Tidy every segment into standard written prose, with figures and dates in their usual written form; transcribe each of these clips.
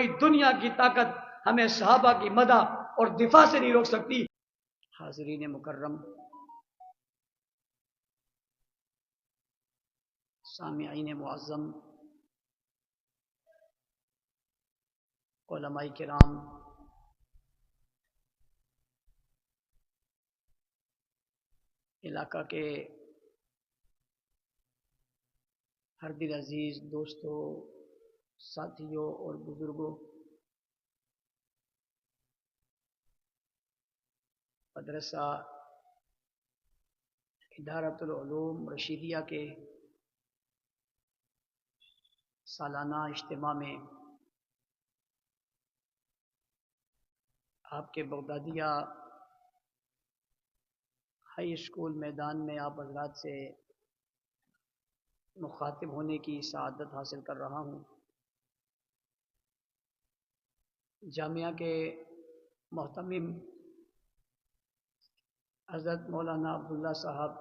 کوئی دنیا کی طاقت ہمیں صحابہ کی مدح اور دفاع سے نہیں روک سکتی۔ حاضرین مکرم، سامعین معظم، علماء کرام، علاقہ کے ہر دل عزیز دوستوں، ساتھیوں اور بزرگوں، مدرسہ ادارۃ العلوم رشیدیہ کے سالانہ اجتماع میں آپ کے بغدادیہ ہائی اسکول میدان میں آپ حضرات سے مخاطب ہونے کی سعادت حاصل کر رہا ہوں۔ جامعہ کے محتمم حضرت مولانا عبداللہ صاحب،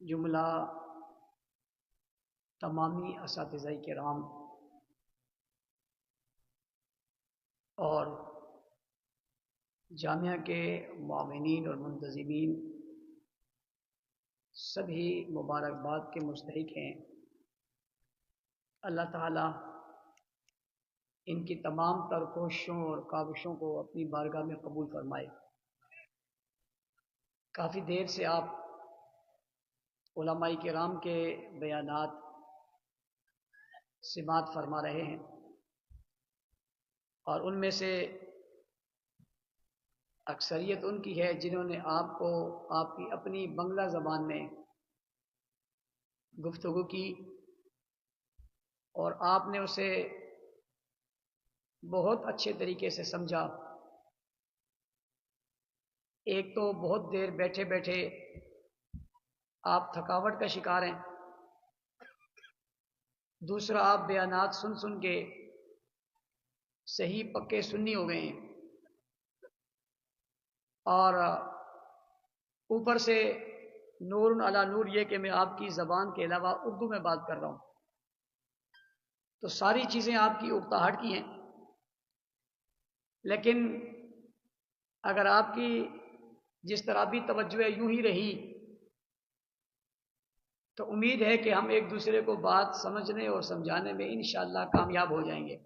جملہ تمامی اساتذہ کرام اور جامعہ کے معاونین اور منتظمین سبھی مبارکباد کے مستحق ہیں۔ اللہ تعالی ان کی تمام تر کوششوں اور کاوشوں کو اپنی بارگاہ میں قبول فرمائے۔ کافی دیر سے آپ علماء کرام کے بیانات سماعت فرما رہے ہیں، اور ان میں سے اکثریت ان کی ہے جنہوں نے آپ کو آپ کی اپنی بنگلہ زبان میں گفتگو کی، اور آپ نے اسے بہت اچھے طریقے سے سمجھا۔ ایک تو بہت دیر بیٹھے بیٹھے آپ تھکاوٹ کا شکار ہیں، دوسرا آپ بیانات سن سن کے صحیح پکے سنی ہو گئے ہیں، اور اوپر سے نور علی نور یہ کہ میں آپ کی زبان کے علاوہ اردو میں بات کر رہا ہوں، تو ساری چیزیں آپ کی اکتاہٹ کی ہیں۔ لیکن اگر آپ کی جس طرح بھی توجہ یوں ہی رہی تو امید ہے کہ ہم ایک دوسرے کو بات سمجھنے اور سمجھانے میں انشاءاللہ کامیاب ہو جائیں گے۔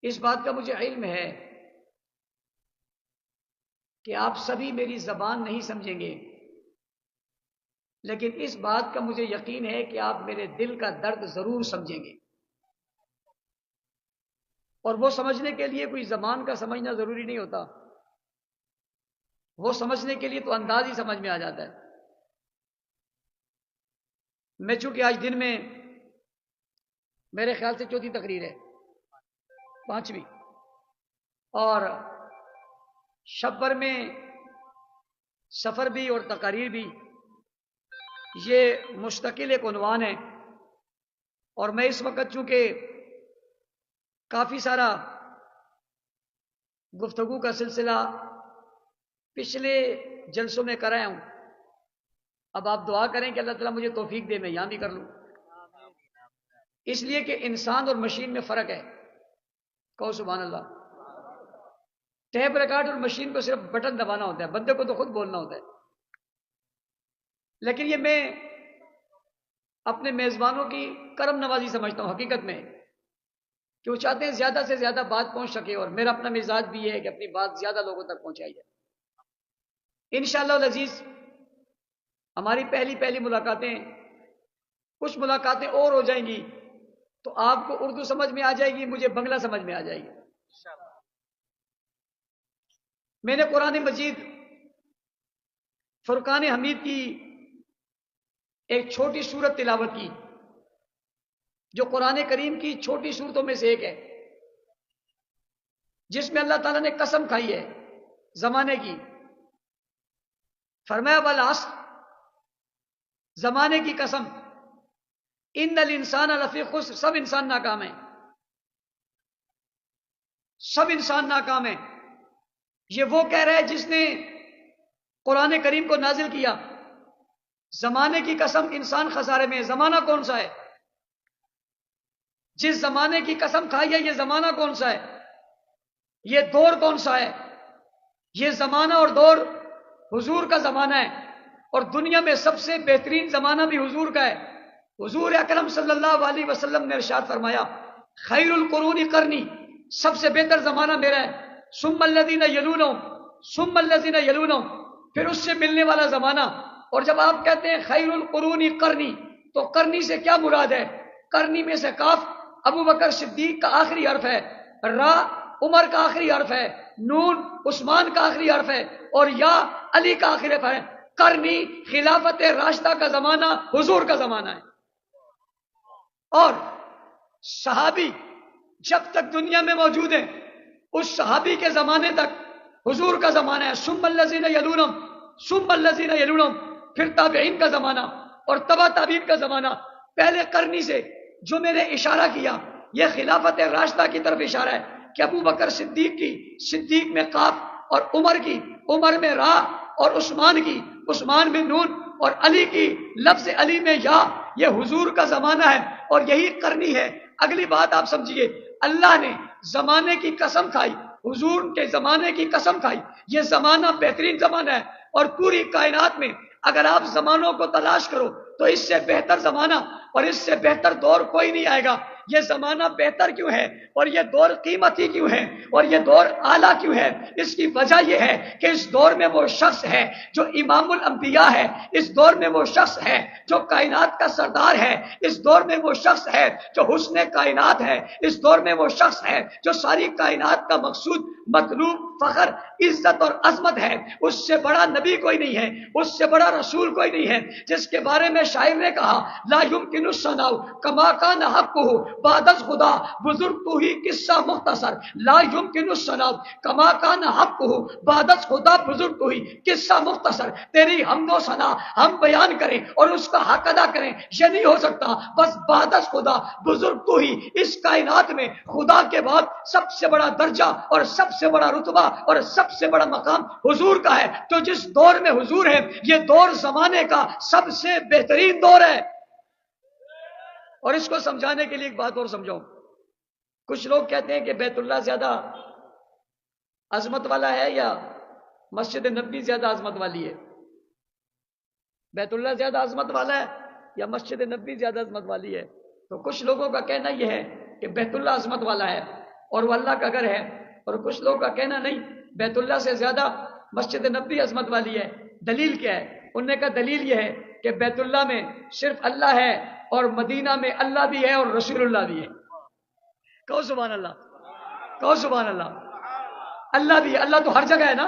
اس بات کا مجھے علم ہے کہ آپ سبھی میری زبان نہیں سمجھیں گے، لیکن اس بات کا مجھے یقین ہے کہ آپ میرے دل کا درد ضرور سمجھیں گے، اور وہ سمجھنے کے لیے کوئی زبان کا سمجھنا ضروری نہیں ہوتا، وہ سمجھنے کے لیے تو انداز ہی سمجھ میں آ جاتا ہے۔ میں چونکہ آج دن میں میرے خیال سے چوتھی تقریر ہے، پانچویں، اور شب بھر میں سفر بھی اور تقاریر بھی، یہ مستقل ایک عنوان ہے، اور میں اس وقت چونکہ کافی سارا گفتگو کا سلسلہ پچھلے جلسوں میں کرایا ہوں، اب آپ دعا کریں کہ اللہ تعالیٰ مجھے توفیق دے میں یہاں بھی کر لوں، اس لیے کہ انسان اور مشین میں فرق ہے۔ کہو سبحان اللہ۔ ٹیپ ریکارڈ اور مشین کو صرف بٹن دبانا ہوتا ہے، بندے کو تو خود بولنا ہوتا ہے۔ لیکن یہ میں اپنے میزبانوں کی کرم نوازی سمجھتا ہوں حقیقت میں، کہ وہ چاہتے ہیں زیادہ سے زیادہ بات پہنچ سکے، اور میرا اپنا مزاج بھی ہے کہ اپنی بات زیادہ لوگوں تک پہنچائی جائے۔ انشاءاللہ العزیز ہماری پہلی ملاقاتیں، کچھ ملاقاتیں اور ہو جائیں گی تو آپ کو اردو سمجھ میں آ جائے گی، مجھے بنگلہ سمجھ میں آ جائے گی۔ میں نے قرآن مجید فرقان حمید کی ایک چھوٹی سورت تلاوت کی، جو قرآن کریم کی چھوٹی سورتوں میں سے ایک ہے، جس میں اللہ تعالیٰ نے قسم کھائی ہے زمانے کی۔ فرمایا والعصر، زمانے کی قسم، ان الانسان لفی خسر، سب انسان ناکام ہیں، سب انسان ناکام ہیں۔ یہ وہ کہہ رہا ہے جس نے قرآن کریم کو نازل کیا، زمانے کی قسم انسان خسارے میں ہے. زمانہ کون سا ہے؟ جس زمانے کی قسم کھائی ہے یہ زمانہ کون سا ہے؟ یہ دور کون سا ہے؟ یہ زمانہ اور دور حضور کا زمانہ ہے. اور دنیا میں سب سے بہترین زمانہ بھی حضور کا ہے. حضور اکرم صلی اللہ علیہ وسلم نے ارشاد فرمایا خیر القرون قرنی، سب سے بہتر زمانہ میرا ہے. ثم الذین یلونہم، ثم الذین یلونہم، پھر اس سے ملنے والا زمانہ. اور جب آپ کہتے ہیں خیر القرون قرنی تو قرنی سے کیا مراد ہے؟ قرنی میں سے کاف ابو بکر صدیق کا آخری حرف ہے، را عمر کا آخری حرف ہے، نون عثمان کا آخری حرف ہے، اور یا علی کا آخری حرف ہے. قرنی خلافت راشدہ کا زمانہ حضور کا زمانہ ہے. اور صحابی جب تک دنیا میں موجود ہیں اس صحابی کے زمانے تک حضور کا زمانہ ہے. ثم الذین یلونہم، ثم الذین یلونہم، پھر تابعین کا زمانہ اور تبع تابعین کا زمانہ. پہلے قرنی سے جو میں نے اشارہ کیا یہ خلافت راشدہ کی طرف اشارہ ہے کہ ابو بکر صدیق کی صدیق میں قاف، اور عمر کی عمر میں را، اور عثمان کی عثمان میں نون، اور علی کی لفظ علی میں یا. یہ حضور کا زمانہ ہے اور یہی قرنی ہے. اگلی بات آپ سمجھیے، اللہ نے زمانے کی قسم کھائی، حضور کے زمانے کی قسم کھائی. یہ زمانہ بہترین زمانہ ہے اور پوری کائنات میں اگر آپ زمانوں کو تلاش کرو تو اس سے بہتر زمانہ اور اس سے بہتر دور کوئی نہیں آئے گا. یہ زمانہ بہتر کیوں ہے اور یہ دور قیمتی کیوں ہے اور یہ دور اعلیٰ کیوں ہے؟ اس کی وجہ یہ ہے کہ اس دور میں وہ شخص ہے جو امام الانبیاء ہے، اس دور میں وہ شخص ہے جو کائنات کا سردار ہے، اس دور میں وہ شخص ہے جو حسن کائنات ہے، اس دور میں وہ شخص ہے جو ساری کائنات کا مقصود، مطلوب، فخر، عزت اور عظمت ہے. اس سے بڑا نبی کوئی نہیں ہے، اس سے بڑا رسول کوئی نہیں ہے، جس کے بارے میں شاعر نے کہا لا یمکن الثناء کما کان حقہ بعد از خدا بزرگ تو ہی قصہ مختصر. لا یمکن الثناء کما کان حقہ بعد از خدا بزرگ تو ہی قصہ مختصر. تیری حمد و ثنا ہم بیان کریں اور اس کا حق ادا کریں یہ نہیں ہو سکتا. بس بعد از خدا بزرگ تو ہی، اس کائنات میں خدا کے بعد سب سے بڑا درجہ اور سب سے بڑا رتبہ اور سب سے بڑا مقام حضور کا ہے. تو جس دور میں حضور ہے یہ دور زمانے کا سب سے بہترین دور ہے. اور اس کو سمجھانے کے لیے ایک بات اور سمجھاؤں. کچھ لوگ کہتے ہیں کہ بیت اللہ زیادہ عظمت والا ہے یا مسجد نبوی زیادہ عظمت والی ہے؟ بیت اللہ زیادہ عظمت والا ہے یا مسجد نبوی زیادہ عظمت والی ہے؟ تو کچھ لوگوں کا کہنا یہ ہے کہ بیت اللہ عظمت والا ہے اور وہ اللہ کا گھر ہے، اور کچھ لوگوں کا کہنا نہیں، بیت اللہ سے زیادہ مسجد نبوی عظمت والی ہے. دلیل کیا ہے؟ انہوں نے کہا دلیل یہ ہے کہ بیت اللہ میں صرف اللہ ہے اور مدینہ میں اللہ بھی ہے اور رسول اللہ بھی ہے. کہو سبحان اللہ، کہو سبحان اللہ. اللہ بھی ہے، اللہ تو ہر جگہ ہے نا،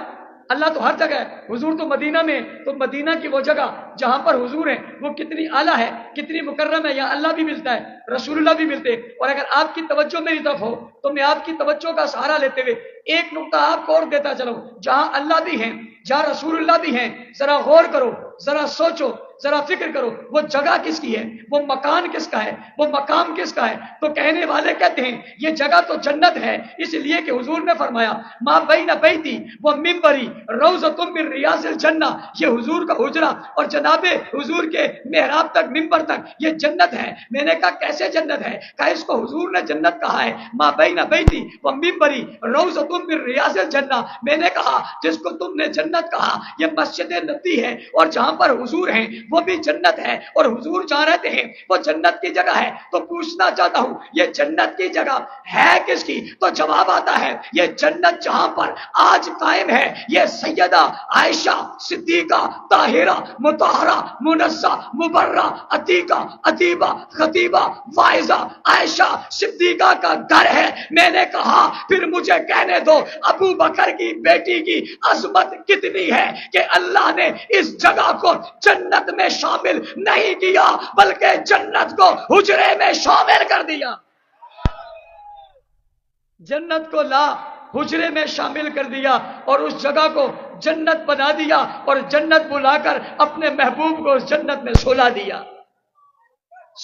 اللہ تو ہر جگہ ہے. حضور تو مدینہ میں، تو مدینہ کی وہ جگہ جہاں پر حضور ہیں وہ کتنی اعلیٰ ہے، کتنی مکرم ہے. یہاں اللہ بھی ملتا ہے، رسول اللہ بھی ملتے ہیں. اور اگر آپ کی توجہ میری طرف ہو تو میں آپ کی توجہ کا سہارا لیتے ہوئے ایک نقطہ آپ کو اور دیتا چلوں. جہاں اللہ بھی ہیں، جہاں رسول اللہ بھی ہیں، ذرا غور کرو، ذرا سوچو، ذرا فکر کرو وہ جگہ کس کی ہے، وہ مکان کس کا ہے، وہ مقام کس کا ہے. تو کہنے والے کہتے ہیں یہ جگہ تو جنت ہے، اس لیے کہ حضور نے فرمایا ما بین بیتی و منبری روضۃ من ریاض الجنہ. یہ حضور کا حجرہ اور جناب حضور کے محراب تک، منبر تک یہ جنت ہے. میں نے کہا کیسے جنت ہے؟ کہا اس کو حضور نے جنت کہا ہے. ما بین بیتی و منبری روضۃ من ریاض الجنہ. میں نے کہا جس کو تم نے جنت کہا یہ مسجد نبوی ہے، اور جہاں پر حضور ہیں وہ بھی جنت ہے، اور حضور جہاں رہتے ہیں وہ جنت کی جگہ ہے. تو پوچھنا چاہتا ہوں یہ جنت کی جگہ ہے کس کی؟ تو جواب آتا ہے یہ جنت جہاں پر آج قائم ہے یہ سیدہ عائشہ صدیقہ طاہرہ مطہرہ منزہ مبرہ عتیقہ ادیبہ خطیبہ واعظہ عائشہ صدیقہ کا گھر ہے. میں نے کہا پھر مجھے کہنے دو ابو بکر کی بیٹی کی عظمت کتنی ہے کہ اللہ نے اس جگہ کو جنت میں شامل نہیں کیا بلکہ جنت کو حجرے میں شامل کر دیا. جنت کو لا حجرے میں شامل کر دیا اور اس جگہ کو جنت بنا دیا اور جنت بلا کر اپنے محبوب کو اس جنت میں سلا دیا.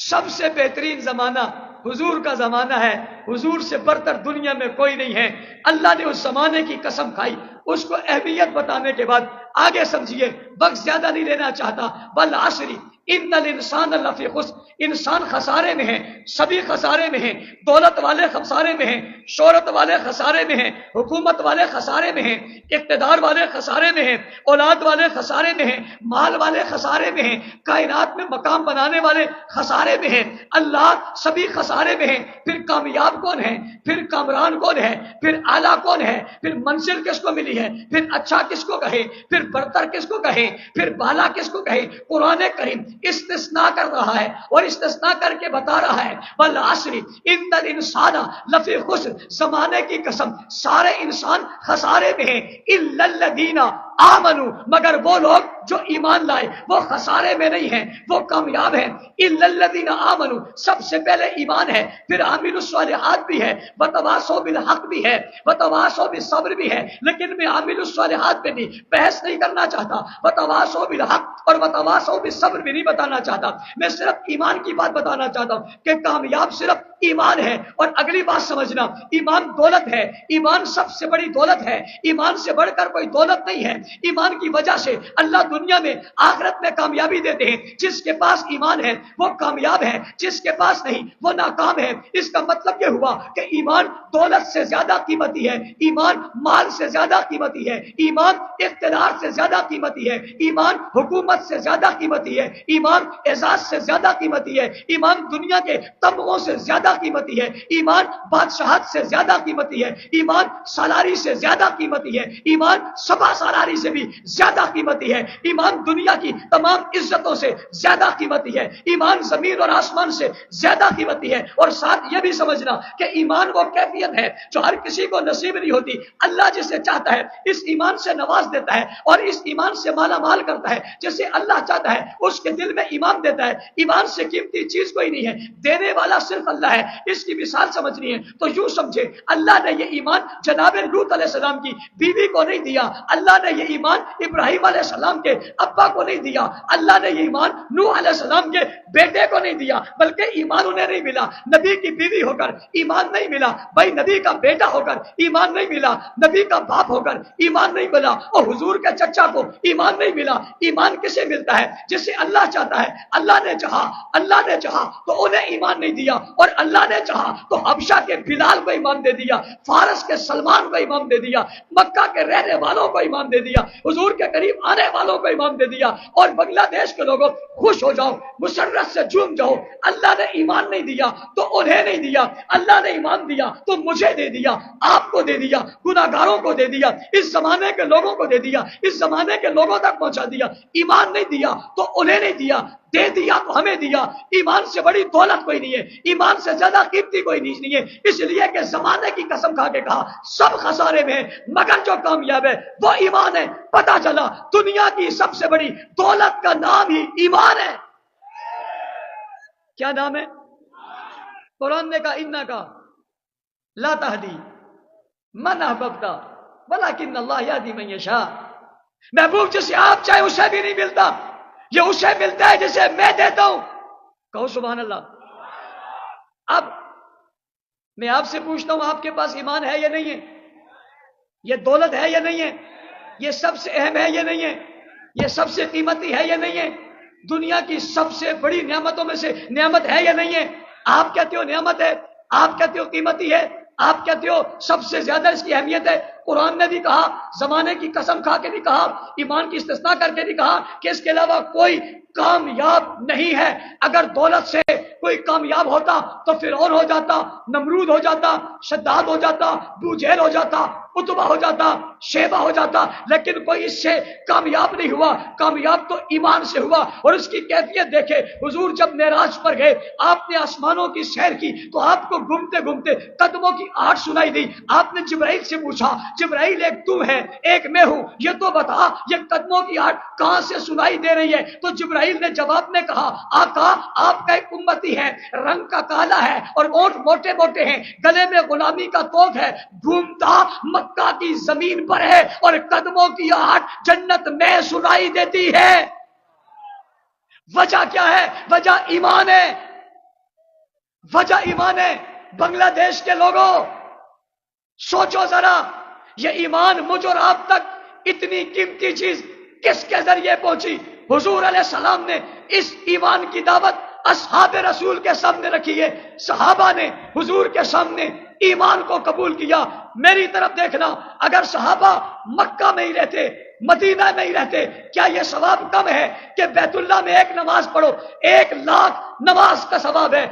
سب سے بہترین زمانہ حضور کا زمانہ ہے، حضور سے برتر دنیا میں کوئی نہیں ہے۔ اللہ نے اس زمانے کی قسم کھائی، اس کو اہمیت بتانے کے بعد آگے سمجھیے، وقت زیادہ نہیں لینا چاہتا۔ والعصر ان الانسان لفی خسر، انسان خسارے میں ہے، سبھی خسارے میں ہیں، دولت والے خسارے میں ہیں، شہرت والے خسارے میں ہیں، حکومت والے خسارے میں ہیں، اقتدار والے خسارے میں ہیں، اولاد والے خسارے میں ہیں، مال والے خسارے میں ہیں، کائنات میں مقام بنانے والے خسارے میں ہیں۔ اللہ سبھی خسارے میں ہیں۔ پھر کامیاب کون ہے؟ پھر کامران کون ہے؟ پھر اعلیٰ کون ہے؟ پھر منزل کس کو ملی ہے؟ پھر اچھا کس کو کہے؟ پھر برتر کس کو کہے؟ پھر بالا کس کو کہے؟ قرآن کریم استثناء کر رہا ہے اور استثناء کر کے بتا رہا ہے، والعصر ان الانسان لفی خسر، زمانے کی قسم سارے انسان خسارے میں ہیں، الا الذین آمنوا، مگر وہ لوگ جو ایمان لائے وہ خسارے میں نہیں ہیں، وہ کامیاب ہیں۔ الا الذین آمنوا، سب سے پہلے ایمان ہے، پھر عاملوا الصالحات بھی ہے، وتواصوا بالحق بھی ہے، وتواصوا بالصبر بھی ہے، لیکن میں عاملوا الصالحات پہ بھی بحث نہیں کرنا چاہتا، وتواصوا بالحق اور وتواصوا بالصبر بھی نہیں بتانا چاہتا۔ میں صرف ایمان کی بات بتانا چاہتا ہوں کہ کامیاب صرف ایمان ہے۔ اور اگلی بات سمجھنا، ایمان دولت ہے، ایمان سب سے بڑی دولت ہے، ایمان سے بڑھ کر کوئی دولت نہیں ہے۔ ایمان کی وجہ سے اللہ دنیا میں آخرت میں کامیابی دیتے ہیں۔ جس کے پاس ایمان ہے وہ کامیاب ہے، جس کے پاس نہیں وہ ناکام ہے۔ اس کا مطلب یہ ہوا کہ ایمان دولت سے زیادہ قیمتی ہے، ایمان مال سے زیادہ قیمتی ہے، ایمان اقتدار سے زیادہ قیمتی ہے، ایمان حکومت سے زیادہ قیمتی ہے، ایمان اعزاز سے زیادہ قیمتی ہے، ایمان دنیا کے تمغوں سے زیادہ قیمتی ہے، ایمان بادشاہت سے زیادہ قیمتی ہے، ایمان سالاری سے زیادہ قیمتی ہے، ایمان سبا سالاری سے بھی زیادہ قیمتی ہے، ایمان دنیا کی تمام عزتوں سے زیادہ قیمتی ہے، ایمان زمین اور آسمان سے زیادہ قیمتی ہے۔ اور ساتھ یہ بھی سمجھنا کہ ایمان وہ کیفیت ہے جو ہر کسی کو نصیب نہیں ہوتی، اللہ جسے چاہتا ہے اس ایمان سے نواز دیتا ہے اور اس ایمان سے مالا مال کرتا ہے، جسے اللہ چاہتا ہے اس کے دل میں ایمان دیتا ہے۔ ایمان سے قیمتی چیز کوئی نہیں ہے، دینے والا صرف اللہ ہے۔ اس کی مثال سمجھنی ہے تو یوں سمجھے، اللہ نے یہ ایمان جناب لوط علیہ السلام کی بیوی کو نہیں دیا، اللہ نے یہ ایمان ابراہیم علیہ السلام کے ابا کو نہیں دیا، اللہ نے یہ ایمان نوح علیہ السلام کے بیٹے کو نہیں دیا، بلکہ ایمان انہیں نہیں ملا نبی کی بیوی ہو کر، ایمان نہیں ملا بھائی نبی کا بیٹا ہو کر، ایمان نہیں ملا نبی کا باپ ہو کر، ایمان نہیں ملا اور حضور کے چچا کو ایمان نہیں ملا۔ ایمان کسے ملتا ہے؟ جسے اللہ چاہتا ہے۔ اللہ نے چاہا تو انہیں ایمان نہیں دیا، اور اللہ نے چاہا تو حبشہ کے بلال کو ایمان دے دیا، فارس کے سلمان کو ایمان دے دیا، مکہ کے رہنے والوں کو ایمان دے دیا، حضور کے قریب آنے والوں کو ایمان دے دیا، اور بنگلہ دیش کے لوگوں خوش ہو جاؤ، مسرت سے جھوم جاؤ۔ اللہ نے ایمان نہیں دیا تو انہیں نہیں دیا، اللہ نے ایمان دیا تو مجھے دے دیا، آپ کو دے دیا، گناہگاروں کو دے دیا، اس زمانے کے لوگوں کو دے دیا، اس زمانے کے لوگوں تک پہنچا دیا۔ ایمان نہیں دیا تو انہیں نہیں دیا، دے دیا تو ہمیں دیا۔ ایمان سے بڑی دولت کوئی نہیں ہے، ایمان سے زیادہ قیمتی کوئی نہیں ہے، اس لیے کہ زمانے کی قسم کھا کے کہا سب خسارے میں ہیں، مگر جو کامیاب ہے وہ ایمان ہے۔ پتا چلا دنیا کی سب سے بڑی دولت کا نام ہی ایمان ہے۔ کیا نام ہے؟ قرآن نے کہا انکا لا تہدی من احببت ولکن اللہ یہدی من یشاء۔ محبوب جسے آپ چاہے اسے بھی نہیں ملتا، یہ اسے ملتا ہے جسے میں دیتا ہوں۔ کہو سبحان اللہ۔ اب میں آپ سے پوچھتا ہوں، آپ کے پاس ایمان ہے یا نہیں ہے؟ یہ دولت ہے یا نہیں ہے؟ یہ سب سے اہم ہے یا نہیں ہے؟ یہ سب سے قیمتی ہے یا نہیں ہے؟ دنیا کی سب سے بڑی نعمتوں میں سے نعمت ہے یا نہیں ہے؟ آپ کہتے ہو نعمت ہے، آپ کہتے ہو قیمتی ہے، آپ کہتے ہو سب سے زیادہ اس کی اہمیت ہے۔ قرآن نے بھی کہا، زمانے کی قسم کھا کے بھی کہا، ایمان کی استثناء کر کے بھی کہا کہ اس کے علاوہ کوئی کامیاب نہیں ہے۔ اگر دولت سے کوئی کامیاب ہوتا تو فرعون ہو جاتا، نمرود ہو جاتا، شداد ہو جاتا، ابو جہل ہو جاتا، اتبا ہو جاتا، شیبہ ہو جاتا، لیکن کوئی اس سے کامیاب نہیں ہوا۔ کامیاب تو ایمان سے ہوا۔ اور اس کی کیفیت دیکھے، حضور جب معراج پر گئے، آپ نے آسمانوں کی سیر کی تو آپ کو گھومتے گھومتے قدموں کی آہٹ سنائی دی۔ آپ نے جبرائیل سے پوچھا، جبرائیل ایک تو ہے ایک میں ہوں، یہ تو بتا یہ قدموں کی آہٹ کہاں سے سنائی دے رہی ہے؟ تو جبرائیل نے جواب میں کہا، آقا آپ کا ایک امتی ہے، رنگ کا کالا ہے اور ہونٹ موٹے موٹے ہیں، گلے میں غلامی کا توق ہے، گھومتا مکہ کی زمین پر ہے اور قدموں کی آہٹ جنت میں سنائی دیتی ہے۔ وجہ کیا ہے؟ وجہ ایمان ہے۔ وجہ ایمان ہے۔ بنگلہ دیش کے لوگوں سوچو ذرا، یہ ایمان مجھ اور آپ تک اتنی قیمتی چیز کس کے ذریعے پہنچی؟ حضور علیہ السلام نے اس ایمان کی دعوت اصحاب رسول کے سامنے رکھی ہے، صحابہ نے حضور کے سامنے ایمان کو قبول کیا۔ میری طرف دیکھنا، اگر صحابہ مکہ میں ہی رہتے، مدینہ میں ہی رہتے، کیا یہ ثواب کم ہے کہ بیت اللہ میں ایک نماز پڑھو؟ 1,00,000 نماز کا ثواب ہے۔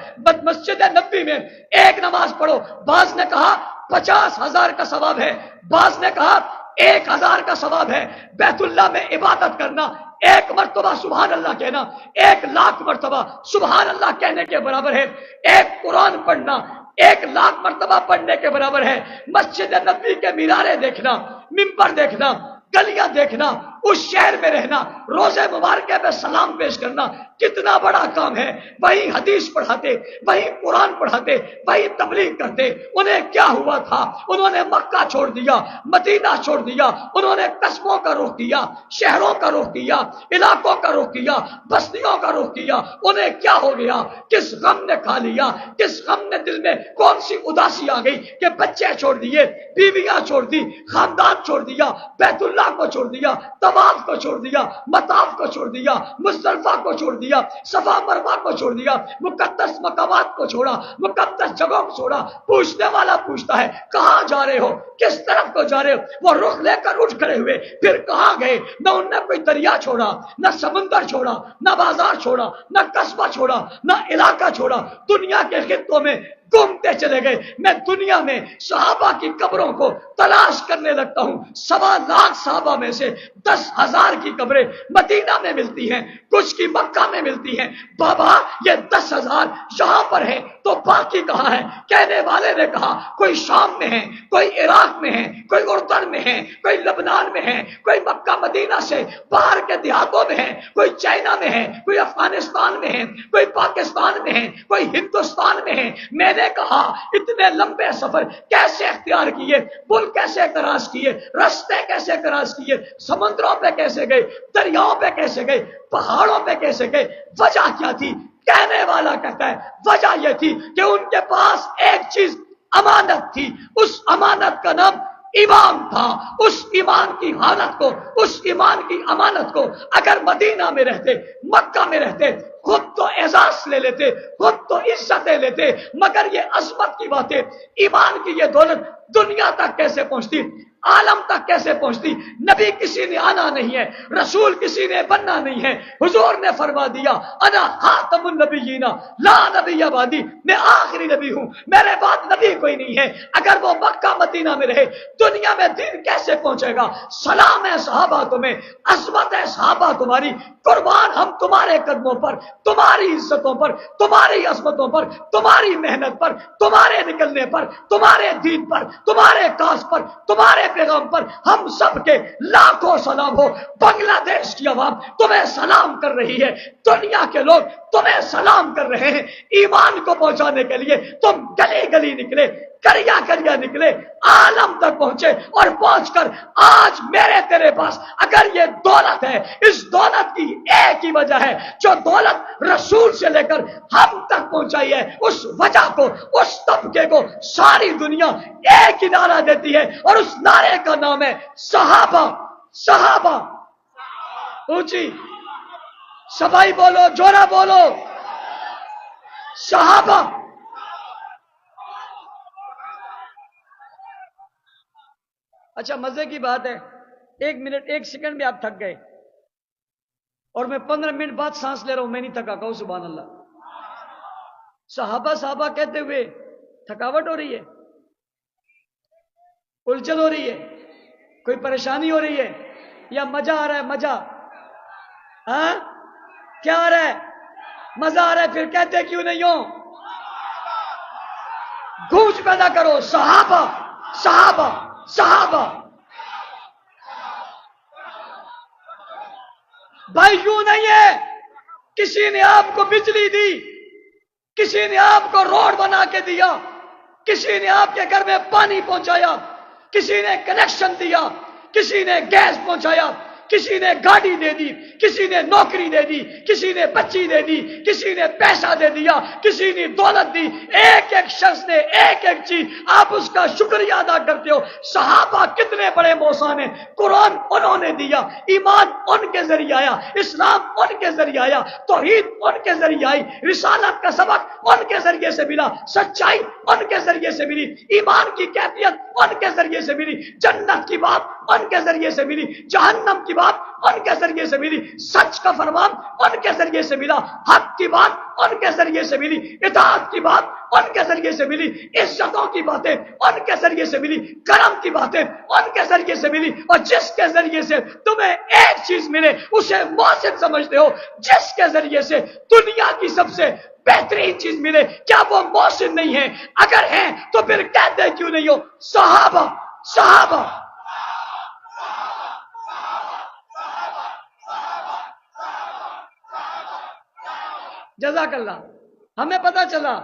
مسجد نبوی میں ایک نماز پڑھو، بعض نے کہا 50,000 کا ثواب ہے، بعض نے کہا 1,000 کا ثواب ہے۔ بیت اللہ میں عبادت کرنا، 1 مرتبہ سبحان اللہ کہنا 1,00,000 مرتبہ سبحان اللہ کہنے کے برابر ہے۔ ایک قرآن پڑھنا 1,00,000 مرتبہ پڑھنے کے برابر ہے۔ مسجد نبوی کے مینارے دیکھنا، منبر دیکھنا، گلیاں دیکھنا، اس شہر میں رہنا، روزے مبارکہ پہ سلام پیش کرنا کتنا بڑا کام ہے۔ وہی حدیث پڑھاتے، وہی قرآن پڑھاتے، وہی تبلیغ کرتے۔ انہیں کیا ہوا تھا؟ انہوں نے مکہ چھوڑ دیا، مدینہ چھوڑ دیا، انہوں نے قصبوں کا رخ کیا، شہروں کا رخ کیا، علاقوں کا رخ کیا، بستیوں کا رخ کیا۔ انہیں کیا ہو گیا؟ کس غم نے کھا لیا؟ کس غم نے دل میں کون سی اداسی آ گئی کہ بچے چھوڑ دیے، بیویاں چھوڑ دی، خاندان چھوڑ دیا، بیت اللہ کو چھوڑ دیا، طواف کو چھوڑ دیا، مطاف کو چھوڑ دیا، مزدلفہ کو چھوڑ دیا، صفا مروہ کو چھوڑ دیا، مقدس مقامات کو چھوڑا، مقدس جگہوں کو چھوڑا۔ پوچھنے والا پوچھتا ہے کہاں جا رہے ہو؟ کس طرف کو جا رہے ہو؟ وہ رخ لے کر اٹھ کھڑے ہوئے، پھر کہاں گئے؟ نہ انہوں نے کوئی دریا چھوڑا، نہ سمندر چھوڑا، نہ بازار چھوڑا، نہ قصبہ چھوڑا، نہ علاقہ چھوڑا، دنیا کے خطوں میں گھومتے چلے گئے۔ میں دنیا میں صحابہ کی قبروں کو تلاش کرنے لگتا ہوں، 1,25,000 صحابہ میں سے 10,000 کی قبریں مدینہ میں ملتی ہیں، کچھ کی مکہ میں ملتی ہیں۔ بابا یہ 10,000 یہاں پر ہیں تو باقی کہاں ہے؟ کہنے والے نے کہا کوئی شام میں ہے، کوئی عراق میں ہے، کوئی اردن میں ہے، کوئی لبنان میں ہے، کوئی مکہ مدینہ سے باہر کے دیہاتوں میں ہے، کوئی چائنا میں ہے، کوئی افغانستان میں ہے، کوئی پاکستان میں ہے، کوئی ہندوستان میں ہے۔ میں نے کہا اتنے لمبے سفر کیسے اختیار کیے؟ پل کیسے کراس کیے؟ راستے کیسے کراس کیے؟ سمندروں پہ کیسے گئے؟ دریاؤں پہ کیسے گئے؟ پہاڑوں پہ کیسے گئے؟ وجہ کیا تھی؟ کہنے والا کہتا ہے وجہ یہ تھی کہ ان کے پاس ایک چیز امانت تھی، اس امانت کا نام ایمان تھا۔ اس ایمان کی حالت کو، اس ایمان کی امانت کو اگر مدینہ میں رہتے، مکہ میں رہتے، خود تو اعزاز لے لیتے، خود تو عزتیں لیتے، مگر یہ عظمت کی باتیں، ایمان کی یہ دولت دنیا تک کیسے پہنچتی؟ عالم تک کیسے پہنچتی؟ نبی کسی نے آنا نہیں ہے، رسول کسی نے بننا نہیں ہے۔ حضور نے فرما دیا انا خاتم النبیین لا نبی بعدی، میں آخری نبی ہوں، میرے بعد نبی کوئی نہیں ہے۔ اگر وہ مکہ مدینہ میں رہے دنیا میں دین کیسے پہنچے گا؟ سلام ہے صحابہ تمہیں، عظمت ہے صحابہ تمہاری، قربان ہم تمہارے قدموں پر، تمہاری عزتوں پر، تمہاری عظمتوں پر، تمہاری محنت پر، تمہارے نکلنے پر، تمہارے دین پر، تمہارے کاج پر، تمہارے پیغام پر ہم سب کے لاکھوں سلام ہو۔ بنگلہ دیش کی عوام تمہیں سلام کر رہی ہے، دنیا کے لوگ تمہیں سلام کر رہے ہیں۔ ایمان کو پہنچانے کے لیے تم گلی گلی نکلے، کریا کریا نکلے، عالم تک پہنچے، اور پہنچ کر آج میرے تیرے پاس اگر یہ دولت ہے، اس دولت کی ایک ہی وجہ ہے جو دولت رسول سے لے کر ہم تک پہنچائی ہے، اس وجہ کو، اس طبقے کو ساری دنیا ایک ہی نعرہ دیتی ہے، اور اس نعرے کا نام ہے صحابہ۔ صحابہ اونچی سبائی بولو، جورا بولو، صحابہ۔ اچھا مزے کی بات ہے، 1 منٹ 1 سیکنڈ میں آپ تھک گئے، اور میں 15 منٹ بعد سانس لے رہا ہوں، میں نہیں تھکا، کہو سبحان اللہ۔ صحابہ صحابہ کہتے ہوئے تھکاوٹ ہو رہی ہے، الجھن ہو رہی ہے، کوئی پریشانی ہو رہی ہے، یا مزہ آ رہا ہے؟ مزہ ہاں کیا آ رہا ہے؟ مزہ آ رہا ہے، پھر کہتے کیوں نہیں ہو؟ گونج پیدا کرو، صحابہ صحابہ صحابہ۔ بھائی یوں نہیں ہے، کسی نے آپ کو بجلی دی، کسی نے آپ کو روڈ بنا کے دیا، کسی نے آپ کے گھر میں پانی پہنچایا، کسی نے کنیکشن دیا، کسی نے گیس پہنچایا، کسی نے گاڑی دے دی، کسی نے نوکری دے دی، کسی نے بچی دے دی، کسی نے پیسہ دے دیا، کسی نے دولت دی، ایک ایک شخص نے ایک ایک چیز، آپ اس کا شکریہ ادا کرتے ہو۔ صحابہ کتنے بڑے محسن ہیں، قرآن انہوں نے دیا، ایمان ان کے ذریعے آیا، اسلام ان کے ذریعے آیا، توحید ان کے ذریعے آئی، رسالت کا سبق ان کے ذریعے سے ملا، سچائی ان کے ذریعے سے ملی، ایمان کی کیفیت ان کے ذریعے سے ملی، جنت کی بات ان کے ذریعے سے ملی، جہنم کی بات ان کے ذریعے سے ملی، سچ کا فرمان ان کے ذریعے سے ملا، حق کی بات ان کے ذریعے سے ملی، اطاعت کی بات ان کے ذریعے سے ملی، عزتوں کی باتیں ان کے ذریعے سے ملی، کرم کی باتیں ان کے ذریعے سے ملی۔ اور جس کے ذریعے سے تمہیں ایک چیز ملے اسے محسن سمجھتے ہو، جس کے ذریعے سے دنیا کی سب سے بہترین چیز ملے کیا وہ محسن نہیں ہے؟ اگر ہیں تو پھر کہتے کیوں نہیں ہو صحابہ صحابہ۔ جزاک اللہ۔ ہمیں پتا چلا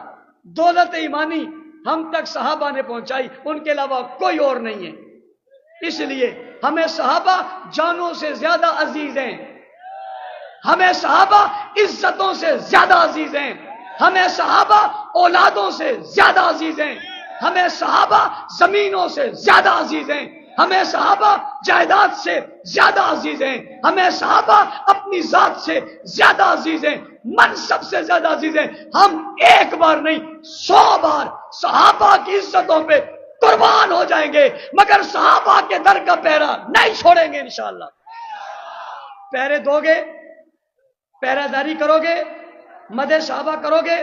دولت ایمانی ہم تک صحابہ نے پہنچائی، ان کے علاوہ کوئی اور نہیں ہے۔ اس لیے ہمیں صحابہ جانوں سے زیادہ عزیز ہیں، ہمیں صحابہ عزتوں سے زیادہ عزیز ہیں، ہمیں صحابہ اولادوں سے زیادہ عزیز ہیں، ہمیں صحابہ زمینوں سے زیادہ عزیز ہیں، ہمیں صحابہ جائیداد سے زیادہ عزیز ہیں، ہمیں صحابہ اپنی ذات سے زیادہ عزیز ہیں، منصب سے زیادہ عزیز ہیں۔ ہم ایک بار نہیں 100 بار صحابہ کی عزتوں پہ قربان ہو جائیں گے، مگر صحابہ کے در کا پہرا نہیں چھوڑیں گے انشاءاللہ۔ پہرے دو گے، پہرہ داری کرو گے، مدح صحابہ کرو گے،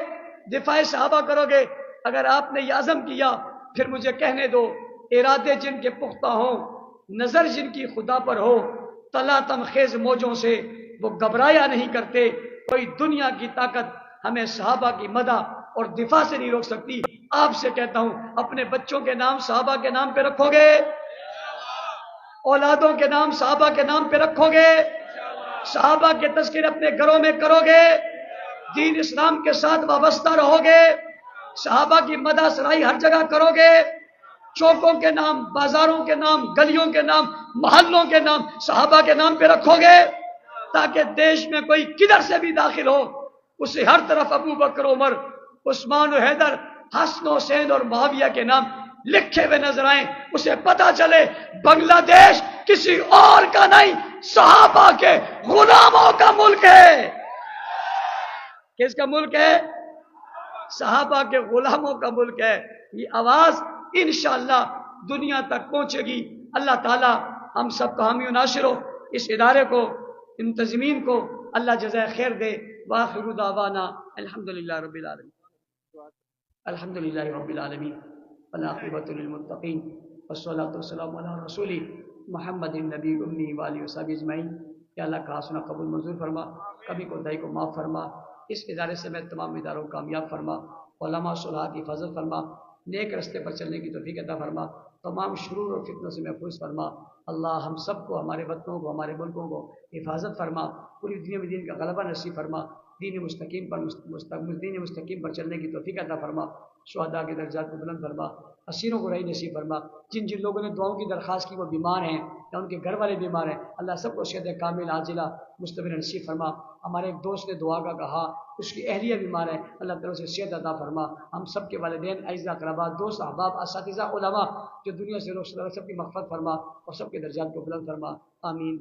دفاع صحابہ کرو گے۔ اگر آپ نے یہ عزم کیا پھر مجھے کہنے دو، ارادے جن کے پختہ ہوں، نظر جن کی خدا پر ہو، تلا تمخیز موجوں سے وہ گھبرایا نہیں کرتے۔ کوئی دنیا کی طاقت ہمیں صحابہ کی مدح اور دفاع سے نہیں روک سکتی۔ آپ سے کہتا ہوں اپنے بچوں کے نام صحابہ کے نام پہ رکھو گے، اولادوں کے نام صحابہ کے نام پہ رکھو گے، صحابہ کے تذکر اپنے گھروں میں کرو گے، دین اسلام کے ساتھ وابستہ رہو گے، صحابہ کی مدح سرائی ہر جگہ کرو گے، چوکوں کے نام، بازاروں کے نام، گلیوں کے نام، محلوں کے نام صحابہ کے نام پہ رکھو گے، تاکہ دیش میں کوئی کدھر سے بھی داخل ہو اسے ہر طرف ابو بکر، عمر، عثمان و حیدر، حسن و حسین اور معاویہ کے نام لکھے ہوئے نظر آئیں، اسے پتا چلے بنگلہ دیش کسی اور کا نہیں، صحابہ کے غلاموں کا ملک ہے۔ کس کا ملک ہے؟ صحابہ کے غلاموں کا ملک ہے۔ یہ آواز انشاءاللہ دنیا تک پہنچے گی۔ اللہ تعالی ہم سب کا حامی و ناصر ہو، اس ادارے کو، منتظمین کو اللہ جزائے خیر دے۔ وآخر دعوانا الحمدللہ رب العالمین، الحمدللہ رب العالمین، والعاقبۃ للمتقین، والصلاۃ والسلام علی رسول محمد النبی امی وآلہ وصحبہ اجمعین۔ یا اللہ کا سنا قبول منظور فرما، کبھی کوتاہی کو معاف فرما، اس ادارے سے میں تمام اداروں کو کامیاب فرما، علماء صلحاء کی حفاظت فرما، نیک رستے پر چلنے کی توفیق عطا فرما، تمام شرور اور فتنوں سے محفوظ فرما۔ اللہ ہم سب کو، ہمارے وطنوں کو، ہمارے ملکوں کو حفاظت فرما، پوری دنیا میں دین کا غلبہ نصیب فرما، دین مستقیم پر چلنے کی توفیق عطا فرما، شہداء کے درجات کو بلند فرما، اسیروں کو رہی نصیب فرما، جن جن لوگوں نے دعاؤں کی درخواست کی وہ بیمار ہیں یا ان کے گھر والے بیمار ہیں، اللہ سب کو صحت کامل عاجلہ مستمر نصیب فرما۔ ہمارے ایک دوست نے دعا کا کہا، اس کی اہلیہ بیمار ہے، اللہ تعالیٰ سے صحت عطا فرما۔ ہم سب کے والدین، اعزہ اقربا، دوست، احباب، اساتذہ، علماء جو دنیا سے رخصت، سب کی مغفرت فرما اور سب کے درجات کو بلند فرما، آمین۔